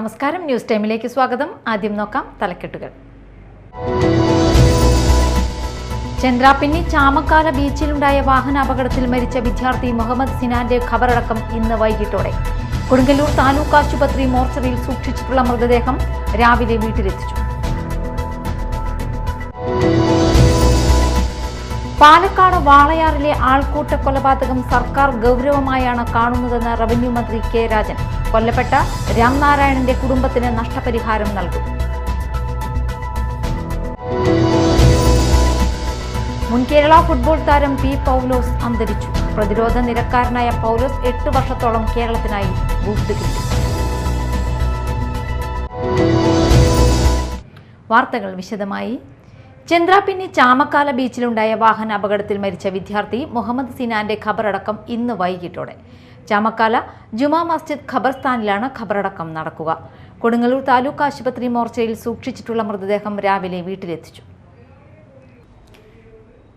നമസ്കാരം, ന്യൂസ് ടൈമിലേക്ക് സ്വാഗതം. ആദ്യം നോക്കാം തലക്കെട്ടുകൾ. ചന്ദ്രാപിന്നി ചാമക്കാല ബീച്ചിലുണ്ടായ വാഹനാപകടത്തിൽ മരിച്ച വിദ്യാർത്ഥി മുഹമ്മദ് സിനാന്റെ ഖബറടക്കം ഇന്ന് വൈകിട്ടോടെ. കൊടുങ്ങല്ലൂർ താലൂക്ക് ആശുപത്രി മോർച്ചറിയിൽ സൂക്ഷിച്ചിട്ടുള്ള മൃതദേഹം രാവിലെ വീട്ടിലെത്തിച്ചു. പാലക്കാട് വാളയാറിലെ ആൾക്കൂട്ട കൊലപാതകം സർക്കാർ ഗൗരവമായാണ് കാണുന്നതെന്ന് റവന്യൂ മന്ത്രി കെ രാജൻ. കൊല്ലപ്പെട്ട രാംനാരായണന്റെ കുടുംബത്തിന് നഷ്ടപരിഹാരം നൽകും. മുൻ കേരള ഫുട്ബോൾ താരം പി പൗലോസ് അന്തരിച്ചു. പ്രതിരോധ നിരക്കാരനായ പൗലോസ് 8 വർഷത്തോളം കേരളത്തിനായി ബൂട്ട് കിട്ടി. വാർത്തകൾ വിശദമായി. ചന്ദ്രാപിന്നി ചാമക്കാല ബീച്ചിലുണ്ടായ വാഹന അപകടത്തിൽ മരിച്ച വിദ്യാർത്ഥി മുഹമ്മദ് സിനാന്റെ ഖബറടക്കം ഇന്ന് വൈകിട്ടോടെ. ചാമക്കാല ജുമാ മസ്ജിദ് ഖബർസ്ഥാനിലാണ് ഖബറടക്കം നടക്കുക. കൊടുങ്ങല്ലൂർ താലൂക്ക് ആശുപത്രി മോർച്ചയിൽ സൂക്ഷിച്ചിട്ടുള്ള മൃതദേഹം രാവിലെ വീട്ടിലെത്തിച്ചു.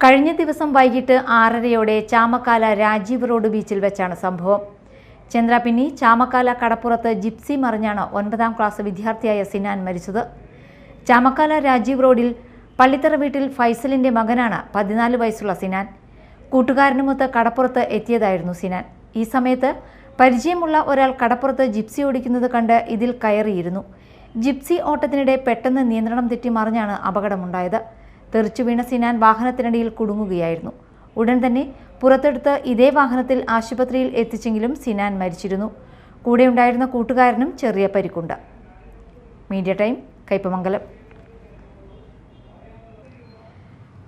കഴിഞ്ഞ ദിവസം വൈകിട്ട് 6:30 ചാമക്കാല രാജീവ് റോഡ് ബീച്ചിൽ വെച്ചാണ് സംഭവം. ചന്ദ്രാപിന്നി ചാമക്കാല കടപ്പുറത്ത് ജിപ്സി മറിഞ്ഞാണ് 9ാം ക്ലാസ് വിദ്യാർത്ഥിയായ സിനാൻ മരിച്ചത്. ചാമക്കാല രാജീവ് റോഡിൽ പള്ളിത്തറ വീട്ടിൽ ഫൈസലിന്റെ മകനാണ് 14 വയസ്സുള്ള സിനാൻ. കൂട്ടുകാരനുമൊത്ത് കടപ്പുറത്ത് എത്തിയതായിരുന്നു സിനാൻ. ഈ സമയത്ത് പരിചയമുള്ള ഒരാൾ കടപ്പുറത്ത് ജിപ്സി ഓടിക്കുന്നത് കണ്ട് ഇതിൽ കയറിയിരുന്നു. ജിപ്സി ഓട്ടത്തിനിടെ പെട്ടെന്ന് നിയന്ത്രണം തെറ്റി മറിഞ്ഞാണ് അപകടമുണ്ടായത്. തെറിച്ചു വീണ സിനാൻ വാഹനത്തിനിടയിൽ കുടുങ്ങുകയായിരുന്നു. ഉടൻ തന്നെ പുറത്തെടുത്ത് ഇതേ വാഹനത്തിൽ ആശുപത്രിയിൽ എത്തിച്ചെങ്കിലും സിനാൻ മരിച്ചിരുന്നു. കൂടെയുണ്ടായിരുന്ന കൂട്ടുകാരനും ചെറിയ പരിക്കുണ്ട്. Media time, Kaipamangalam.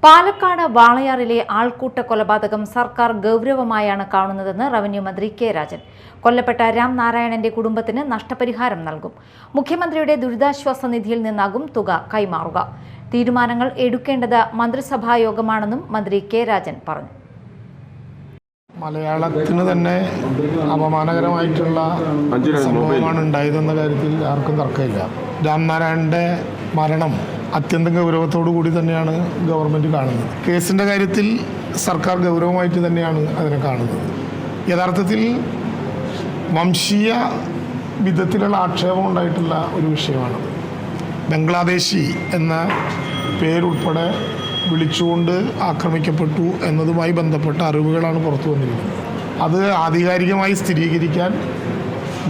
പാലക്കാട് വാളയാറിലെ ആൾക്കൂട്ട കൊലപാതകം സർക്കാർ ഗൗരവമായാണ് കാണുന്നതെന്ന് റവന്യൂ മന്ത്രി കെ രാജൻ. കൊല്ലപ്പെട്ട രാംനാരായണന്റെ കുടുംബത്തിന് നഷ്ടപരിഹാരം നൽകും. മുഖ്യമന്ത്രിയുടെ ദുരിതാശ്വാസ നിധിയിൽ നിന്നാകും തുക കൈമാറുക. തീരുമാനങ്ങൾ എടുക്കേണ്ടത് മന്ത്രിസഭാ യോഗമാണെന്നും മന്ത്രി കെ രാജൻ പറഞ്ഞു. മലയാളത്തിന് തന്നെ അപമാനകരമായിട്ടുള്ള സംഭവമാണ് ഉണ്ടായതെന്ന കാര്യത്തിൽ ആർക്കും തർക്കമില്ല. രാംനാരായണന്റെ മരണം അത്യന്തം ഗൗരവത്തോടു കൂടി തന്നെയാണ് ഗവൺമെൻറ് കാണുന്നത്. കേസിൻ്റെ കാര്യത്തിൽ സർക്കാർ ഗൗരവമായിട്ട് തന്നെയാണ് അതിനെ കാണുന്നത്. യഥാർത്ഥത്തിൽ വംശീയ വിധത്തിലുള്ള ആക്ഷേപം ഉണ്ടായിട്ടുള്ള ഒരു വിഷയമാണ്. ബംഗ്ലാദേശി എന്ന പേരുൾപ്പെടെ വിളിച്ചുകൊണ്ട് ആക്രമിക്കപ്പെട്ടു എന്നതുമായി ബന്ധപ്പെട്ട അറിവുകളാണ് പുറത്തു വന്നിരിക്കുന്നത്. അത് ആധികാരികമായി സ്ഥിരീകരിക്കാൻ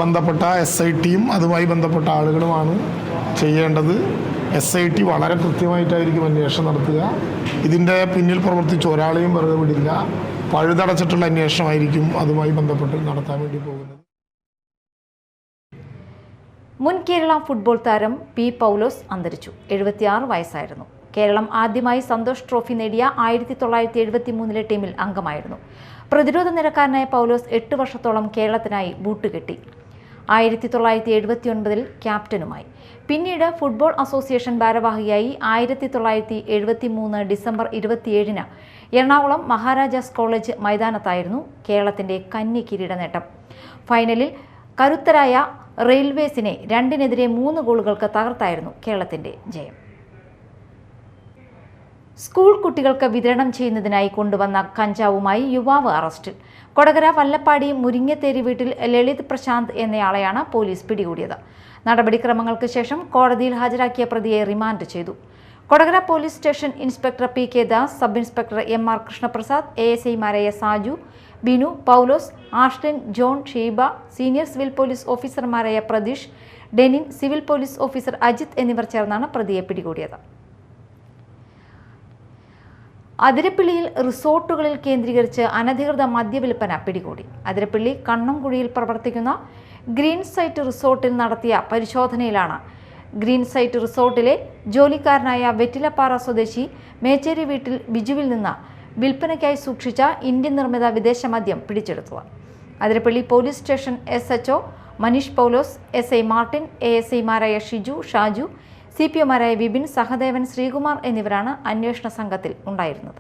ബന്ധപ്പെട്ട SITയും അതുമായി ബന്ധപ്പെട്ട ആളുകളുമാണ് ചെയ്യേണ്ടത്. SIT വളരെ കൃത്യമായിട്ടായിരിക്കും അന്വേഷണം നടത്തുക. ഇതിൻ്റെ പിന്നിൽ പ്രവർത്തിച്ച ഒരാളെയും വെറുതെ വിടില്ല. പഴുതടച്ചിട്ടുള്ള അന്വേഷണമായിരിക്കും അതുമായി ബന്ധപ്പെട്ട് നടത്താൻ വേണ്ടി പോകുന്നത്. മുൻ കേരള ഫുട്ബോൾ താരം പി പൗലോസ് അന്തരിച്ചു. 76 വയസ്സായിരുന്നു. കേരളം ആദ്യമായി സന്തോഷ് ട്രോഫി നേടിയ 1973 ടീമിൽ അംഗമായിരുന്നു. പ്രതിരോധ നിരക്കാരനായ പൗലോസ് 8 വർഷത്തോളം കേരളത്തിനായി ബൂട്ട് കെട്ടി. 1979 ക്യാപ്റ്റനുമായി. പിന്നീട് ഫുട്ബോൾ അസോസിയേഷൻ ഭാരവാഹിയായി 1973 ഡിസംബർ 27 എറണാകുളം മഹാരാജാസ് കോളേജ് മൈതാനത്തായിരുന്നു കേരളത്തിന്റെ കന്നി കിരീട നേട്ടം. ഫൈനലിൽ കരുത്തരായ റെയിൽവേസിനെ 2-3 ഗോളുകൾക്ക് തകർത്തായിരുന്നു കേരളത്തിന്റെ ജയം. സ്കൂൾ കുട്ടികൾക്ക് വിതരണം ചെയ്യുന്നതിനായി കൊണ്ടുവന്ന കഞ്ചാവുമായി യുവാവ് അറസ്റ്റിൽ. കൊടകര വല്ലപ്പാടി മുരിങ്ങത്തേരി വീട്ടിൽ ലളിത് പ്രശാന്ത് എന്നയാളെയാണ് പോലീസ് പിടികൂടിയത്. നടപടിക്രമങ്ങൾക്ക് ശേഷം കോടതിയിൽ ഹാജരാക്കിയ പ്രതിയെ റിമാൻഡ് ചെയ്തു. Kodakara police station inspector PK Das, sub inspector MR Krishnaprasad, ASIമാരായ Saju, Binu, Paulose, Ashlin, John, Sheeba, senior civil police ഓഫീസർമാരായ Pratheesh, Denin, civil police officer Ajith എന്നിവർ ചേർന്നാണ് പ്രതിയെ പിടികൂടിയത്. അതിരപ്പിള്ളിയിൽ റിസോർട്ടുകളിൽ കേന്ദ്രീകരിച്ച് അനധികൃത മദ്യവിൽപ്പന പിടികൂടി. അതിരപ്പിള്ളി കണ്ണംകുഴിയിൽ പ്രവർത്തിക്കുന്ന ഗ്രീൻ സൈറ്റ് റിസോർട്ടിൽ നടത്തിയ പരിശോധനയിലാണ് ഗ്രീൻ സൈറ്റ് റിസോർട്ടിലെ ജോലിക്കാരനായ വെറ്റിലപ്പാറ സ്വദേശി മേച്ചേരി വീട്ടിൽ ബിജുവിൽ നിന്ന് വിൽപ്പനയ്ക്കായി സൂക്ഷിച്ച ഇന്ത്യൻ നിർമ്മിത വിദേശ മദ്യം പിടിച്ചെടുത്തത്. Athirappilly police station SHO Manish Paulose, SI Martin, ASIമാരായ ഷിജു, ഷാജു, CPOമാരായ വിപിൻ, സഹദേവൻ, ശ്രീകുമാർ എന്നിവരാണ് അന്വേഷണ സംഘത്തിൽ ഉണ്ടായിരുന്നത്.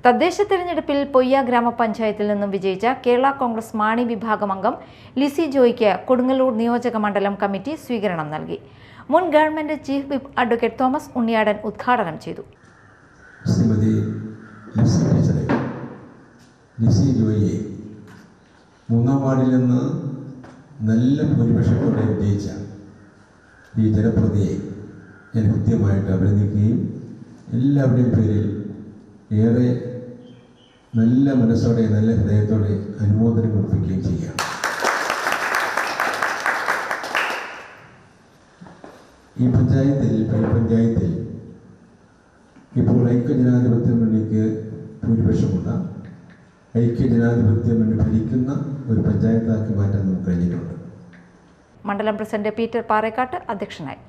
തദ്ദേശ തെരഞ്ഞെടുപ്പിൽ പൊയ്യ ഗ്രാമപഞ്ചായത്തിൽ നിന്നും വിജയിച്ച കേരള കോൺഗ്രസ് മാണി വിഭാഗം അംഗം ലിസി ജോയ്ക്ക് കൊടുങ്ങല്ലൂർ നിയോജക മണ്ഡലം കമ്മിറ്റി സ്വീകരണം നൽകി. മുൻ government chief whip advocate Thomas Unniyadan ഉദ്ഘാടനം ചെയ്തു. ലിസി ജോയിയെ 3ാം വാർഡിൽ നിന്ന് നല്ല ഭൂരിപക്ഷത്തോടെ വിജയിച്ച ഈ ജനപ്രതിയെ ഞാൻ കൃത്യമായിട്ട് അഭിനന്ദിക്കുകയും എല്ലാവരുടെയും പേരിൽ ഏറെ നല്ല മനസ്സോടെ നല്ല ഹൃദയത്തോടെ അനുമോദനം കുറിപ്പിക്കുകയും ചെയ്യാം. ഈ പഞ്ചായത്തിൽ ഇപ്പോൾ ഐക്യജനാധിപത്യ മുന്നണിക്ക് ഭൂരിപക്ഷമുള്ള ഐക്യജനാധിപത്യ മുന്നണി ഭരിക്കുന്ന ഒരു പഞ്ചായത്താക്കി മാറ്റാൻ നമുക്ക് കഴിഞ്ഞിട്ടുണ്ട്. മണ്ഡലം പ്രസിഡന്റ് പീറ്റർ പാറേക്കാട്ട് അധ്യക്ഷനായി.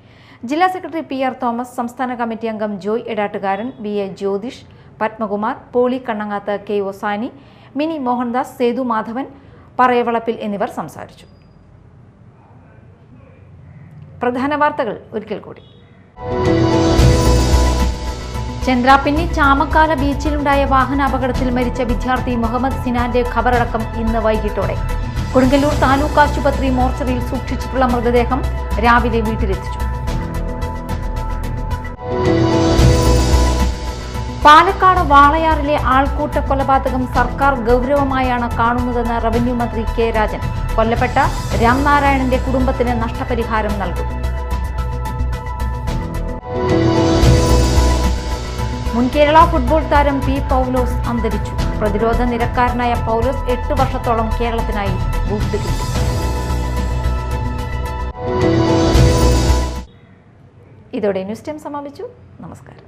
ജില്ലാ സെക്രട്ടറി PR തോമസ്, സംസ്ഥാന കമ്മിറ്റി അംഗം Joy Edattukaran, BA Jyothish, Padmakumar, Poly Kannangath, KO Sani, Mini Mohandas, Sethu Madhavan, Parayavalappil എന്നിവർ സംസാരിച്ചു. പ്രധാന വാർത്തകൾ ഒരിക്കൽ കൂടി. ചന്ദ്രാപിന്നി ചാമക്കാല ബീച്ചിലുണ്ടായ വാഹനാപകടത്തിൽ മരിച്ച വിദ്യാർത്ഥി മുഹമ്മദ് സിനാന്റെ ഖബറടക്കം ഇന്ന് വൈകിട്ടോടെ. കൊടുങ്ങല്ലൂർ താലൂക്ക് ആശുപത്രി മോർച്ചറിയിൽ സൂക്ഷിച്ചിട്ടുള്ള മൃതദേഹം രാവിലെ വീട്ടിലെത്തിച്ചു. പാലക്കാട് വാളയാറിലെ ആൾക്കൂട്ട കൊലപാതകം സർക്കാർ ഗൗരവമായാണ് കാണുന്നതെന്ന് റവന്യൂ മന്ത്രി K രാജൻ. കൊല്ലപ്പെട്ട രാംനാരായണന്റെ കുടുംബത്തിന് നഷ്ടപരിഹാരം നൽകും. മുൻ കേരള ഫുട്ബോൾ താരം P പൗലോസ് അന്തരിച്ചു. പ്രതിരോധ നിരക്കാരനായ പൗലോസ് 8 വർഷത്തോളം കേരളത്തിനായി ബൂട്ട് കിട്ടി. ഇതോടെ ന്യൂസ് ടൈം സമാപിച്ചു. നമസ്കാരം.